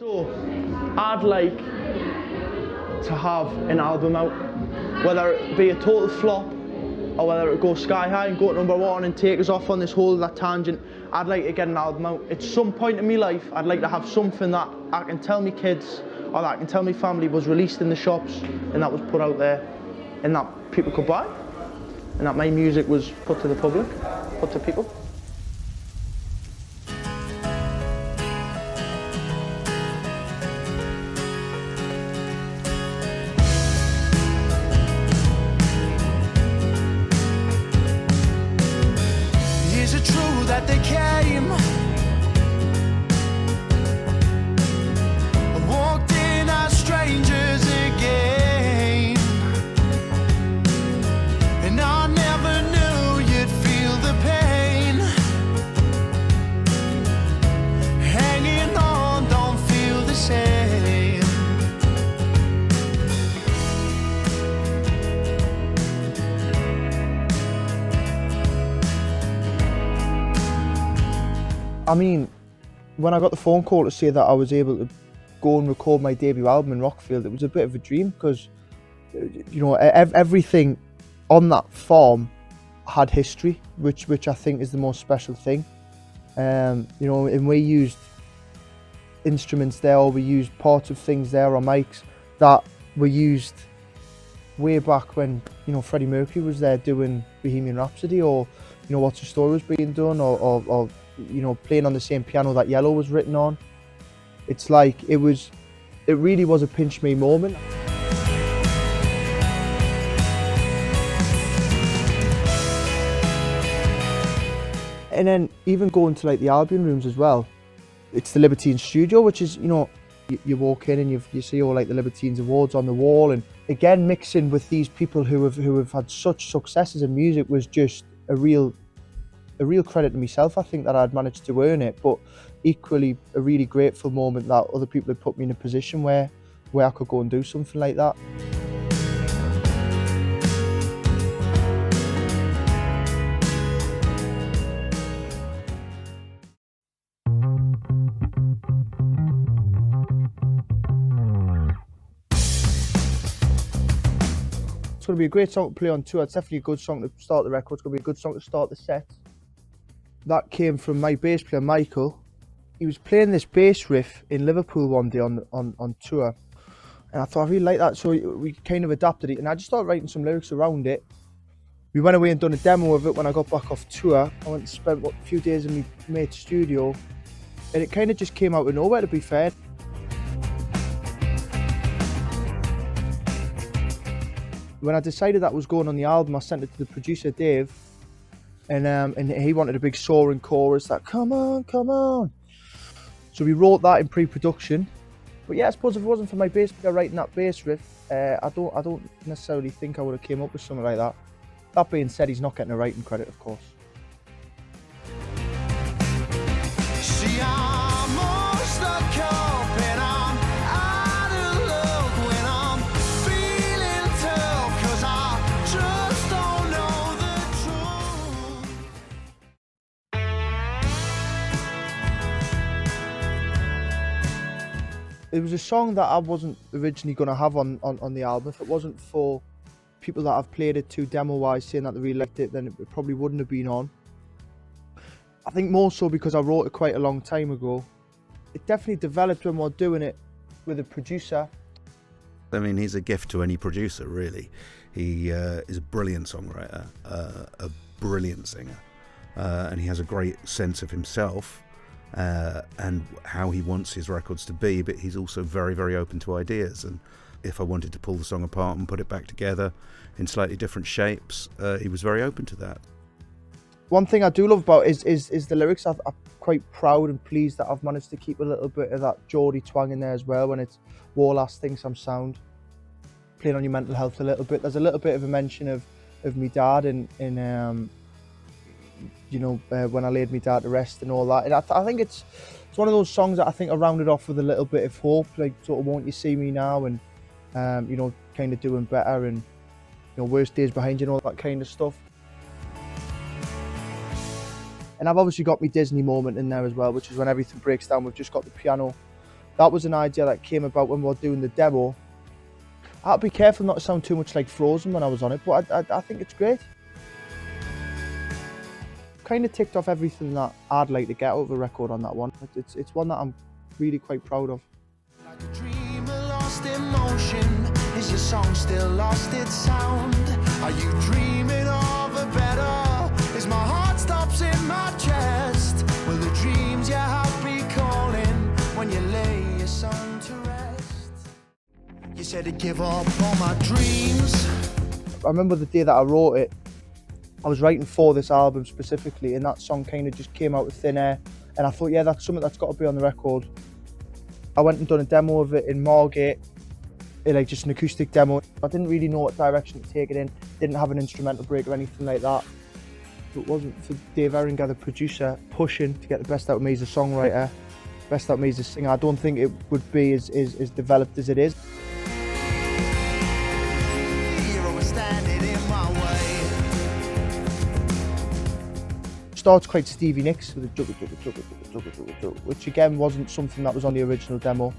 So, I'd like to have an album out, whether it be a total flop or whether it go sky high and go to #1 and take us off on this whole tangent. I'd like to get an album out. At some point in my life, I'd like to have something that I can tell my kids or that I can tell my family was released in the shops and that was put out there and that people could buy and that my music was put to the public, put to people. That they came, walked in as strangers again, and I never knew you'd feel the pain. Hanging on, don't feel the same. I mean, when I got the phone call to say that I was able to go and record my debut album in Rockfield, it was a bit of a dream because, you know, everything on that farm had history, which I think is the most special thing. You know, and we used instruments there, or we used parts of things there, or mics that were used way back when, you know, Freddie Mercury was there doing Bohemian Rhapsody, or, you know, What's the Story was being done, or you know, playing on the same piano that Yellow was written on. It's like, it really was a pinch me moment. And then even going to like the Albion rooms as well, it's the Libertines studio, which is, you know, you walk in and you see all like the Libertines awards on the wall, and again mixing with these people who have had such successes in music was just a real credit to myself. I think that I'd managed to earn it, but equally a really grateful moment that other people had put me in a position where I could go and do something like that. It's going to be a great song to play on tour. It's definitely a good song to start the record. It's going to be a good song to start the set. That came from my bass player, Michael. He was playing this bass riff in Liverpool one day on tour. And I thought I really liked that, so we kind of adapted it. And I just started writing some lyrics around it. We went away and done a demo of it when I got back off tour. I went and spent a few days in my mate's studio. And it kind of just came out of nowhere, to be fair. When I decided that was going on the album, I sent it to the producer, Dave. And he wanted a big soaring chorus that, come on, come on. So we wrote that in pre-production. But yeah, I suppose if it wasn't for my bass player writing that bass riff, I don't necessarily think I would have came up with something like that. That being said, he's not getting a writing credit, of course. See, I'm all stuck up and I'm out of luck when I'm feeling tough, 'cause I just don't know the truth. It was a song that I wasn't originally going to have on the album. If it wasn't for people that I've played it to demo-wise saying that they really liked it, then it probably wouldn't have been on. I think more so because I wrote it quite a long time ago. It definitely developed when we were doing it with a producer. I mean, he's a gift to any producer, really. He is a brilliant songwriter, a brilliant singer, and he has a great sense of himself and how he wants his records to be, but he's also very, very open to ideas. And if I wanted to pull the song apart and put it back together in slightly different shapes, he was very open to that. One thing I do love about is the lyrics. I'm quite proud and pleased that I've managed to keep a little bit of that Geordie twang in there as well, when it's Warlass thinks I'm sound, playing on your mental health a little bit. There's a little bit of a mention of me dad in you know, when I laid me dad to rest and all that. And I think it's one of those songs that I think I rounded off with a little bit of hope, like sort of Won't You See Me Now, and you know, kind of doing better, and you know, worst days behind you and all that kind of stuff. And I've obviously got my Disney moment in there as well, which is when everything breaks down. We've just got the piano That was an idea that came about when we were doing the demo. I had to be careful not to sound too much like Frozen when I was on it, but I think it's great. Kind of ticked off everything that I'd like to get out of a record on that one. It's one that I'm really quite proud of. Like a dreamer lost in motion, is your song still lost its sound? Are you dreaming of a better? Is my heart stops in my chest? Will the dreams you have be calling when you lay your song to rest? You said to give up all my dreams. I remember the day that I wrote it, I was writing for this album specifically, and that song kind of just came out of thin air, and I thought, yeah, that's something that's got to be on the record. I went and done a demo of it in Margate, like just an acoustic demo. I didn't really know what direction to take it in, didn't have an instrumental break or anything like that. If it wasn't for Dave Eringa, the producer, pushing to get the best out of me as a songwriter, best out of me as a singer, I don't think it would be as developed as it is. You're always standing in my way. Starts quite Stevie Nicks with a juggle, juggle, juggle, juggle, juggle, juggle, which again wasn't something that was on the original demo.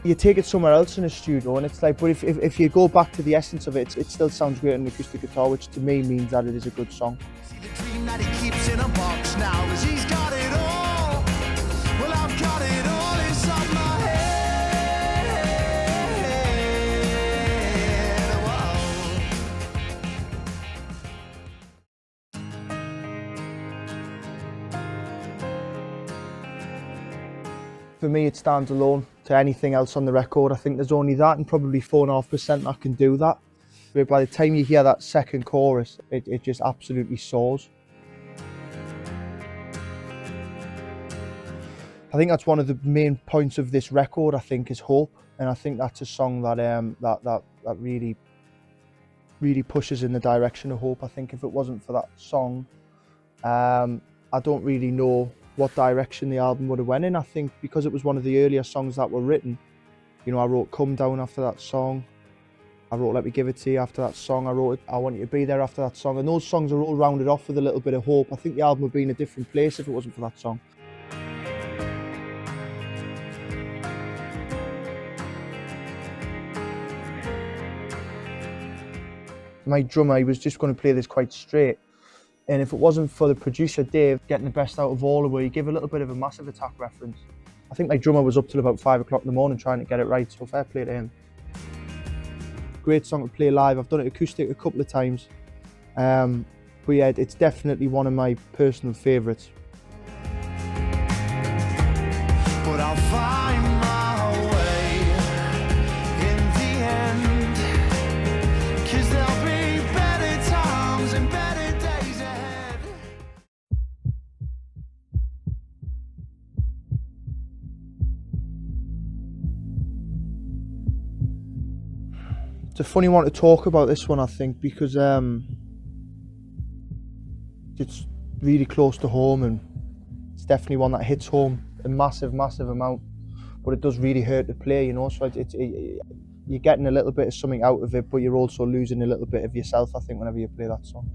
You take it somewhere else in a studio and it's like, but if you go back to the essence of it, it still sounds great on an acoustic guitar, which to me means that it is a good song. See the dream that he keeps in a box now, 'cause he's got it all. Well, I've got it all inside my head. For me, it stands alone to anything else on the record. I think there's only that and probably 4.5% that can do that. But by the time you hear that second chorus, it just absolutely soars. I think that's one of the main points of this record, I think, is hope. And I think that's a song that that really pushes in the direction of hope. I think if it wasn't for that song, I don't really know what direction the album would have went in. I think because it was one of the earlier songs that were written, you know, I wrote Come Down after that song, I wrote Let Me Give It To You after that song, I wrote I Want You To Be There after that song, and those songs are all rounded off with a little bit of hope. I think the album would be in a different place if it wasn't for that song. My drummer, he was just going to play this quite straight. And if it wasn't for the producer, Dave, getting the best out of all of it, he gave a little bit of a Massive Attack reference. I think my drummer was up till about 5 o'clock in the morning trying to get it right, so fair play to him. Great song to play live. I've done it acoustic a couple of times. But yeah, it's definitely one of my personal favourites. But I'll find my way in the end, 'cause there'll be better times and better days ahead. It's a funny one to talk about, this one, I think, because it's really close to home and it's definitely one that hits home a massive amount, but it does really hurt to play, you know, so you're getting a little bit of something out of it, but you're also losing a little bit of yourself, I think, whenever you play that song.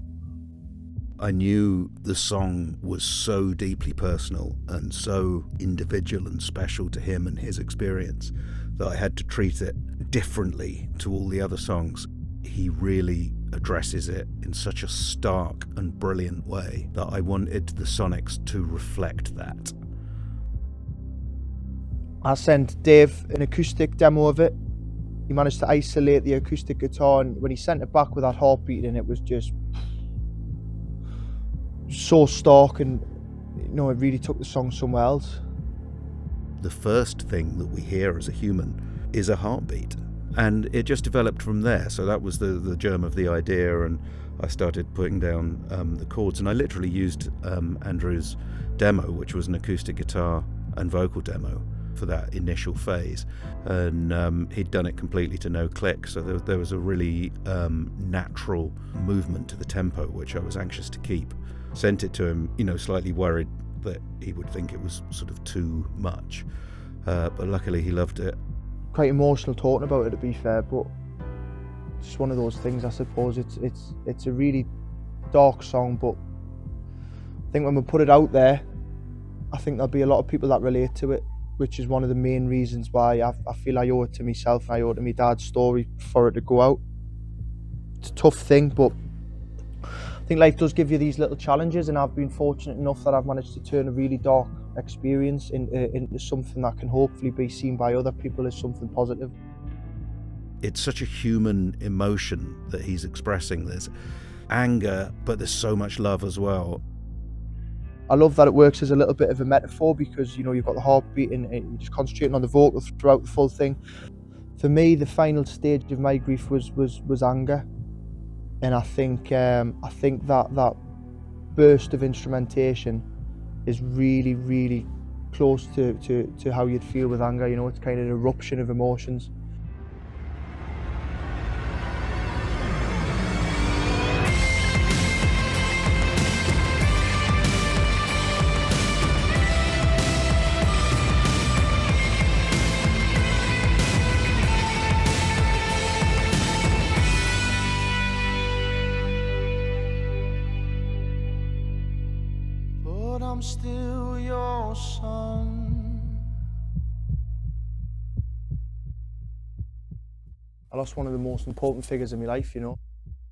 I knew the song was so deeply personal and so individual and special to him and his experience that I had to treat it differently to all the other songs. He really addresses it in such a stark and brilliant way that I wanted the sonics to reflect that. I sent Dave an acoustic demo of it. He managed to isolate the acoustic guitar, and when he sent it back with that heartbeat in it, was just so stark, and you know, it really took the song somewhere else. The first thing that we hear as a human is a heartbeat, and it just developed from there. So that was the germ of the idea, and I started putting down the chords, and I literally used Andrew's demo, which was an acoustic guitar and vocal demo, for that initial phase, and he'd done it completely to no click, so there was a really natural movement to the tempo, which I was anxious to keep. Sent it to him, you know, slightly worried that he would think it was sort of too much, but luckily he loved it. Quite emotional talking about it, to be fair, but it's just one of those things, I suppose. It's a really dark song, but I think when we put it out there, I think there'll be a lot of people that relate to it. which is one of the main reasons why I feel I owe it to myself. I owe it to my dad's story for it to go out. It's a tough thing, but I think life does give you these little challenges, and I've been fortunate enough that I've managed to turn a really dark experience into something that can hopefully be seen by other people as something positive. It's such a human emotion that he's expressing. There's anger, but there's so much love as well. I love that it works as a little bit of a metaphor, because you know, you've got the heartbeat and you're just concentrating on the vocal throughout the full thing. For me, the final stage of my grief was anger, and I think that burst of instrumentation is really, really close to how you'd feel with anger. You know, it's kind of an eruption of emotions. But I'm still your son. I lost one of the most important figures in my life, you know.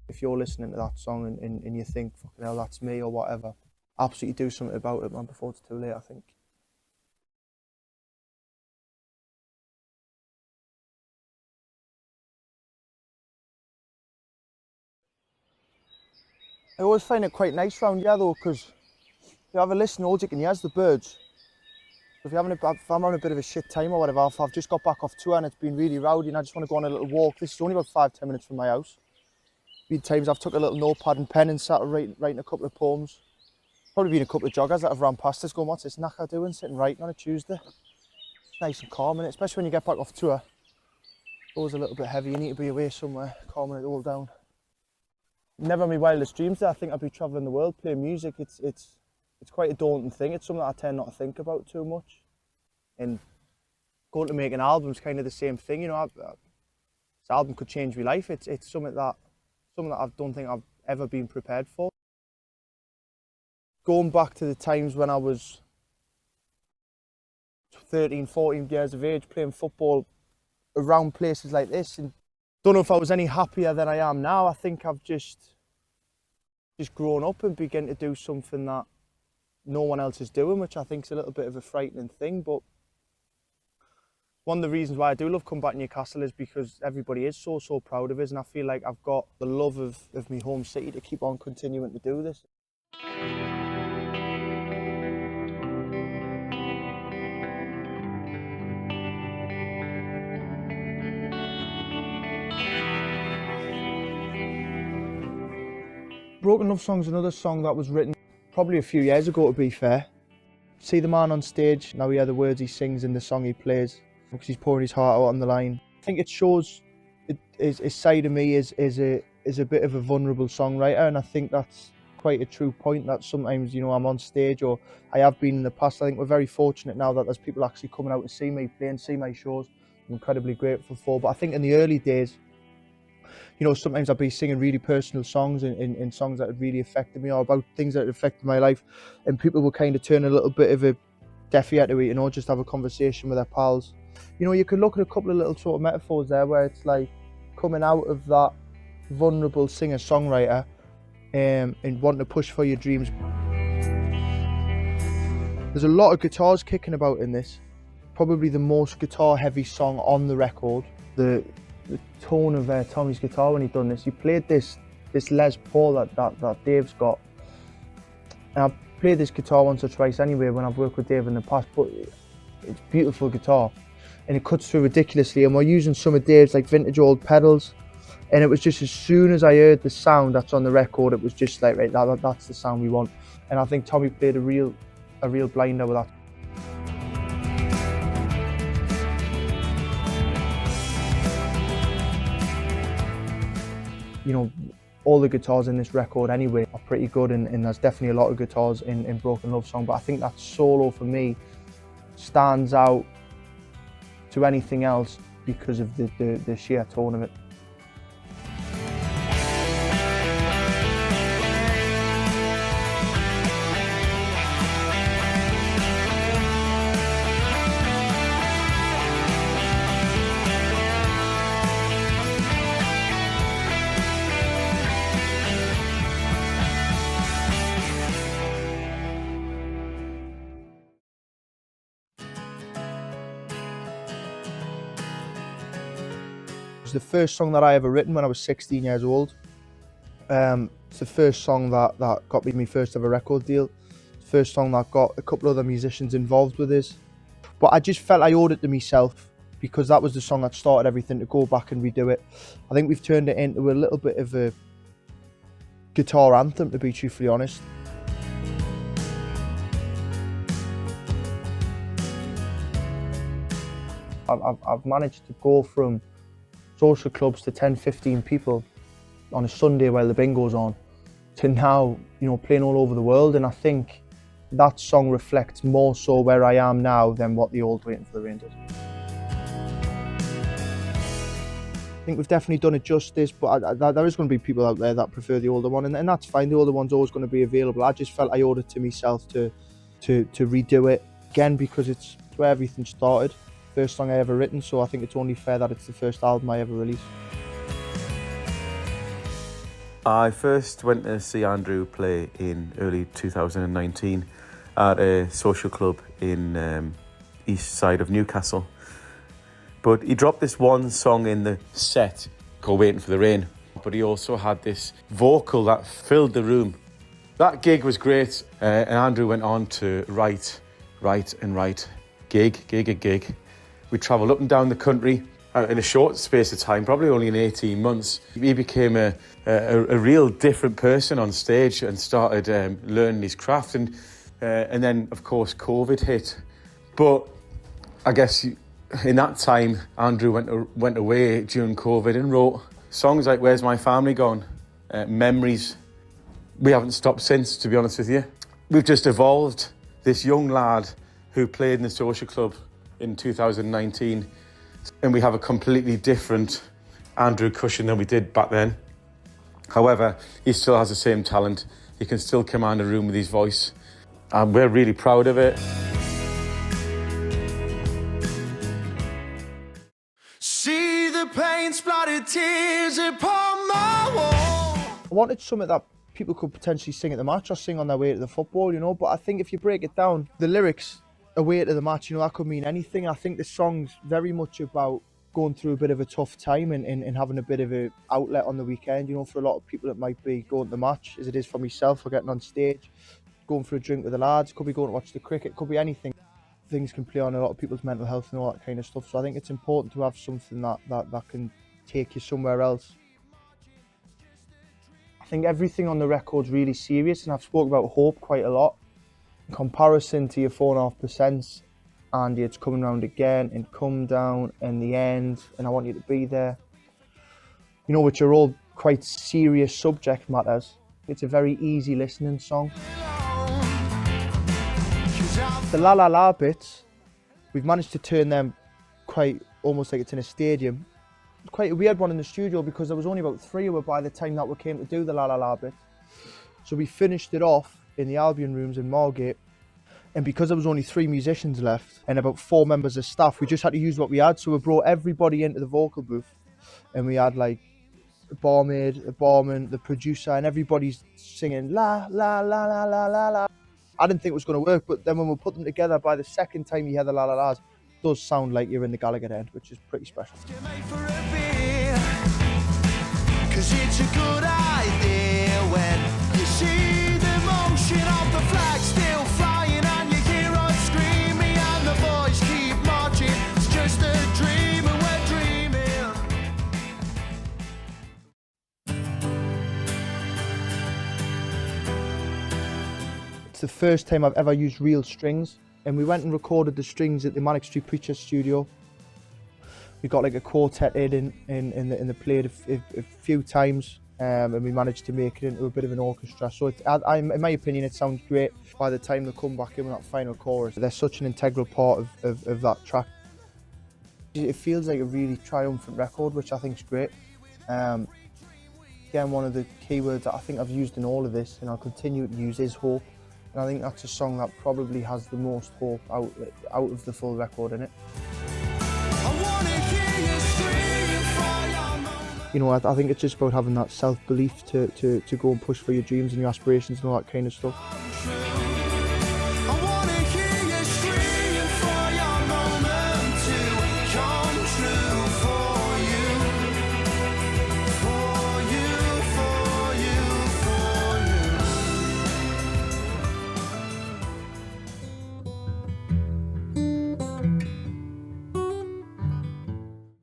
If you're listening to that song and you think, fucking hell, that's me or whatever, absolutely do something about it, man, before it's too late, I think. I always find it quite nice round here though, because you have a listen, all you can hear is the birds. If I'm having a bit of a shit time or whatever, I've just got back off tour and it's been really rowdy and I just want to go on a little walk. This is only about 5-10 minutes from my house. Been times I've took a little notepad and pen and sat writing a couple of poems. Probably been a couple of joggers that have ran past us going, what's this knacker doing, sitting writing on a Tuesday? It's nice and calm, and especially when you get back off tour. Always a little bit heavy, you need to be away somewhere, calming it all down. Never in my wildest dreams that I think I'd be travelling the world playing music. It's quite a daunting thing. It's something that I tend not to think about too much. And going to make an album's kind of the same thing, you know. This album could change my life. It's something that I don't think I've ever been prepared for. Going back to the times when I was 13, 14 years of age, playing football around places like this, and don't know if I was any happier than I am now. I think I've just grown up and begun to do something that no one else is doing, which I think is a little bit of a frightening thing. But one of the reasons why I do love coming back to Newcastle is because everybody is so proud of us, and I feel like I've got the love of my home city to keep on continuing to do this. Broken Love Song's another song that was written probably a few years ago, to be fair. See the man on stage, now we hear the words he sings in the song he plays, because he's pouring his heart out on the line. I think it shows his side of me is a bit of a vulnerable songwriter, and I think that's quite a true point, that sometimes, you know, I'm on stage, or I have been in the past. I think we're very fortunate now that there's people actually coming out to see me play and see my shows. I'm incredibly grateful for. But I think in the early days, you know, sometimes I'd be singing really personal songs in songs that had really affected me, or about things that had affected my life, and people would kind of turn a little bit of a deaf ear to it, you know, just have a conversation with their pals. You know, you could look at a couple of little sort of metaphors there where it's like coming out of that vulnerable singer-songwriter and wanting to push for your dreams. There's a lot of guitars kicking about in this, probably the most guitar-heavy song on the record. The tone of Tommy's guitar when he done this, he played this Les Paul that Dave's got, and I've played this guitar once or twice anyway when I've worked with Dave in the past, but it's beautiful guitar and it cuts through ridiculously, and we're using some of Dave's like vintage old pedals, and it was just, as soon as I heard the sound that's on the record, it was just like, right, that's the sound we want. And I think Tommy played a real blinder with that. You know, all the guitars in this record anyway are pretty good, and there's definitely a lot of guitars in Broken Love Song, but I think that solo for me stands out to anything else because of the sheer tone of it. was the first song that I ever written when I was 16 years old. It's the first song that got me my first ever record deal. First song that got a couple other musicians involved with this. But I just felt I owed it to myself because that was the song that started everything, to go back and redo it. I think we've turned it into a little bit of a guitar anthem, to be truthfully honest. I've managed to go from social clubs to 10, 15 people on a Sunday while the bingo's on to now, you know, playing all over the world. And I think that song reflects more so where I am now than what the old Waiting for the Rain did. I think we've definitely done it justice, but there is going to be people out there that prefer the older one, and that's fine. The older one's always going to be available. I just felt I owed it to myself to redo it again, because it's where everything started. First song I ever written, so I think it's only fair that it's the first album I ever released. I first went to see Andrew play in early 2019 at a social club in east side of Newcastle. But he dropped this one song in the set called Waiting for the Rain. But he also had this vocal that filled the room. That gig was great, and Andrew went on to write, gig. We travelled up and down the country in a short space of time, probably only in 18 months. He became a real different person on stage and started learning his craft. And then, of course, COVID hit. But I guess in that time, Andrew went away during COVID and wrote songs like Where's My Family Gone? Memories. We haven't stopped since, to be honest with you. We've just evolved. This young lad who played in the social club in 2019, and we have a completely different Andrew Cushin than we did back then. However, he still has the same talent. He can still command a room with his voice, and we're really proud of it. See the pain splattered tears upon my wall. I wanted something that people could potentially sing at the match or sing on their way to the football, you know, but I think if you break it down, the lyrics away to the match, you know, that could mean anything. I think the song's very much about going through a bit of a tough time and having a bit of an outlet on the weekend. You know, for a lot of people it might be going to the match, as it is for myself, or getting on stage, going for a drink with the lads, could be going to watch the cricket, could be anything. Things can play on a lot of people's mental health and all that kind of stuff, so I think it's important to have something that can take you somewhere else. I think everything on the record's really serious, and I've spoken about hope quite a lot. In comparison to your 4.5%, and it's coming round again, and come down, and the end, and I want you to be there. You know, which are all quite serious subject matters. It's a very easy listening song. The la la la bits, we've managed to turn them quite almost like it's in a stadium. Quite a weird one in the studio because there was only about 3 of us by the time that we came to do the la la la bit. So we finished it off in the Albion rooms in Margate, and because there was only 3 musicians left and about 4 members of staff, we just had to use what we had. So we brought everybody into the vocal booth, and we had like a barmaid, a barman, the producer, and everybody's singing la la la la la la la. I didn't think it was going to work, but then when we put them together, by the second time you hear the la la la's, it does sound like you're in the Gallagher end, which is pretty special. Cause it's a good idea when you see the motion of the flag still flying and you hear us screaming and the boys keep marching. It's just a dream and we're dreaming. It's the first time I've ever used real strings, and we went and recorded the strings at the Manic Street Preachers studio. We got like a quartet in the played a few times, and we managed to make it into a bit of an orchestra. So in my opinion, it sounds great. By the time they come back in with that final chorus, they're such an integral part of that track. It feels like a really triumphant record, which I think is great. Again, one of the keywords that I think I've used in all of this, and I'll continue to use, is hope. And I think that's a song that probably has the most hope out of the full record in it. You know, I think it's just about having that self-belief to go and push for your dreams and your aspirations and all that kind of stuff.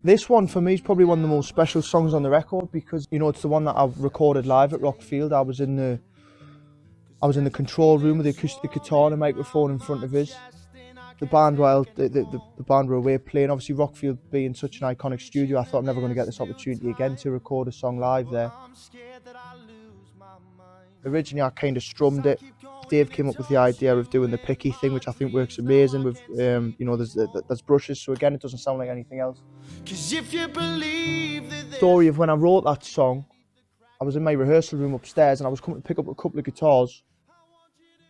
This one for me is probably one of the most special songs on the record because, you know, it's the one that I've recorded live at Rockfield. I was in the control room with the acoustic guitar and a microphone in front of us. The band, while the band were away playing, obviously Rockfield being such an iconic studio, I thought I'm never going to get this opportunity again to record a song live there. Originally I kind of strummed it. Dave came up with the idea of doing the picky thing, which I think works amazing with, you know, there's brushes, so again it doesn't sound like anything else. Story of when I wrote that song, I was in my rehearsal room upstairs and I was coming to pick up a couple of guitars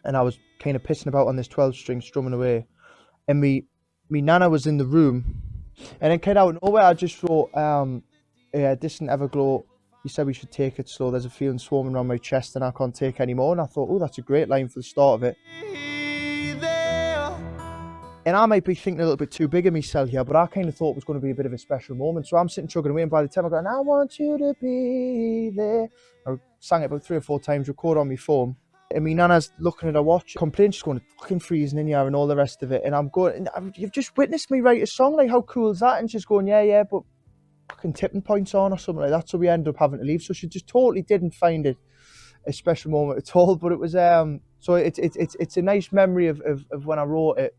and I was kind of pissing about on this 12-string strumming away, and me nana was in the room, and then kind of out of nowhere I just wrote, Distant Everglow, you said we should take it slow, there's a feeling swarming around my chest and I can't take any more. And I thought, oh, that's a great line for the start of it. And I might be thinking a little bit too big of myself here, but I kind of thought it was going to be a bit of a special moment. So I'm sitting chugging away, and by the time I go, I want you to be there, I sang it about 3 or 4 times, record on my phone. And my nana's looking at her watch, complaining, she's going, fucking freezing in here and all the rest of it. And I'm going, you've just witnessed me write a song, like how cool is that? And she's going, yeah, but fucking tipping points on or something like that. So we ended up having to leave. So she just totally didn't find it a special moment at all. But it was, so it's a nice memory of when I wrote it.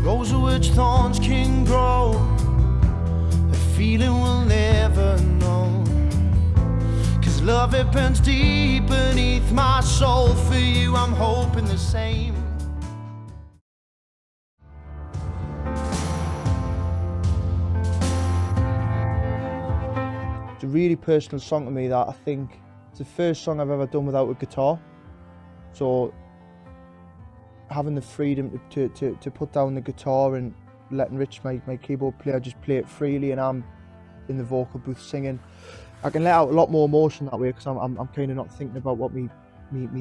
Rose of which thorns can grow, a feeling we'll never know. Cause love, it burns deep beneath my soul. For you, I'm hoping the same. It's a really personal song to me that I think it's the first song I've ever done without a guitar. So having the freedom to put down the guitar and letting Rich, my keyboard player, just play it freely, and I'm in the vocal booth singing, I can let out a lot more emotion that way because I'm kind of not thinking about what me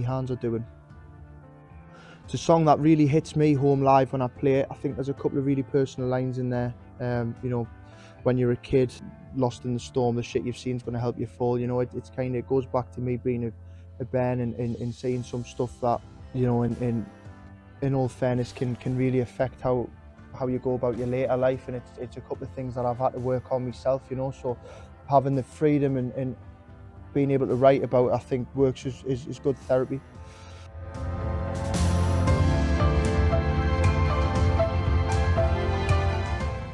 hands are doing. It's a song that really hits me home live when I play it. I think there's a couple of really personal lines in there. You know, when you're a kid, lost in the storm, the shit you've seen is going to help you fall. You know, it's kind of, it goes back to me being a Ben and saying some stuff that, you know, in all fairness can really affect how you go about your later life. And it's a couple of things that I've had to work on myself, you know. So having the freedom and being able to write about it, I think works is good therapy.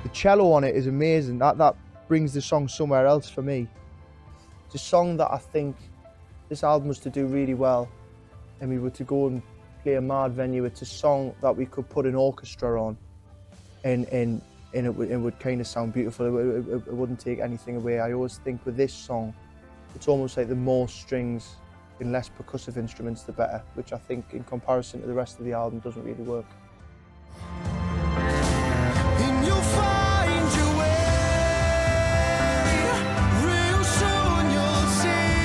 The cello on it is amazing. That brings the song somewhere else for me. It's a song that I think this album was to do really well, and we were to go and play a mad venue. It's a song that we could put an orchestra on, and it would kind of sound beautiful. It wouldn't take anything away. I always think with this song, it's almost like the more strings and less percussive instruments, the better, which I think in comparison to the rest of the album doesn't really work. And you'll find your way. Real soon you'll see.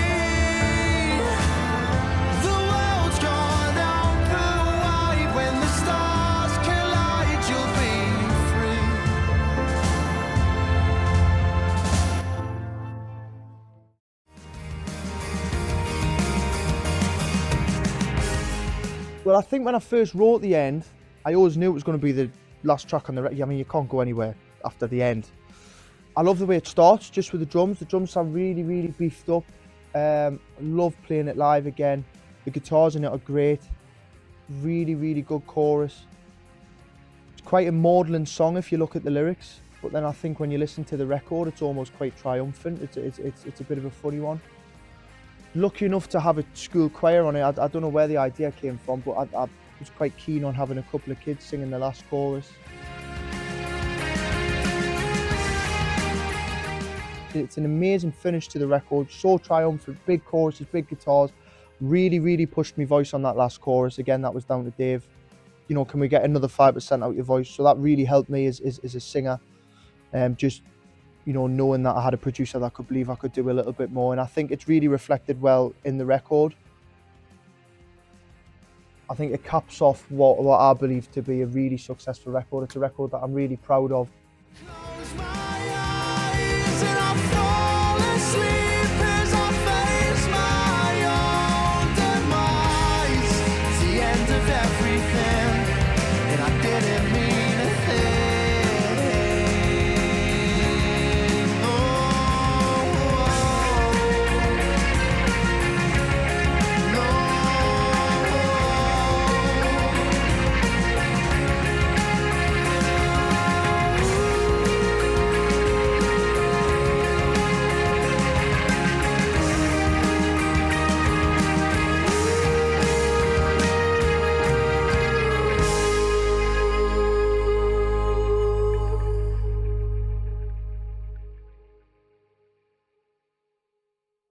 The world's gone open wide. When the stars collide, you'll be free. Well, I think when I first wrote the end, I always knew it was going to be the last track on the record. I mean, you can't go anywhere after the end. I love the way it starts, just with the drums. The drums sound really, really beefed up. Love playing it live again. The guitars in it are great. Really, really good chorus. It's quite a maudlin song if you look at the lyrics, but then I think when you listen to the record, it's almost quite triumphant. It's a bit of a funny one. Lucky enough to have a school choir on it. I don't know where the idea came from, but I was quite keen on having a couple of kids singing the last chorus. It's an amazing finish to the record, so triumphant, big choruses, big guitars. Really, really pushed my voice on that last chorus. Again, that was down to Dave. You know, can we get another 5% out your voice? So that really helped me as a singer. Just, you know, knowing that I had a producer that could believe I could do a little bit more. And I think it's really reflected well in the record. I think it caps off what I believe to be a really successful record. It's a record that I'm really proud of.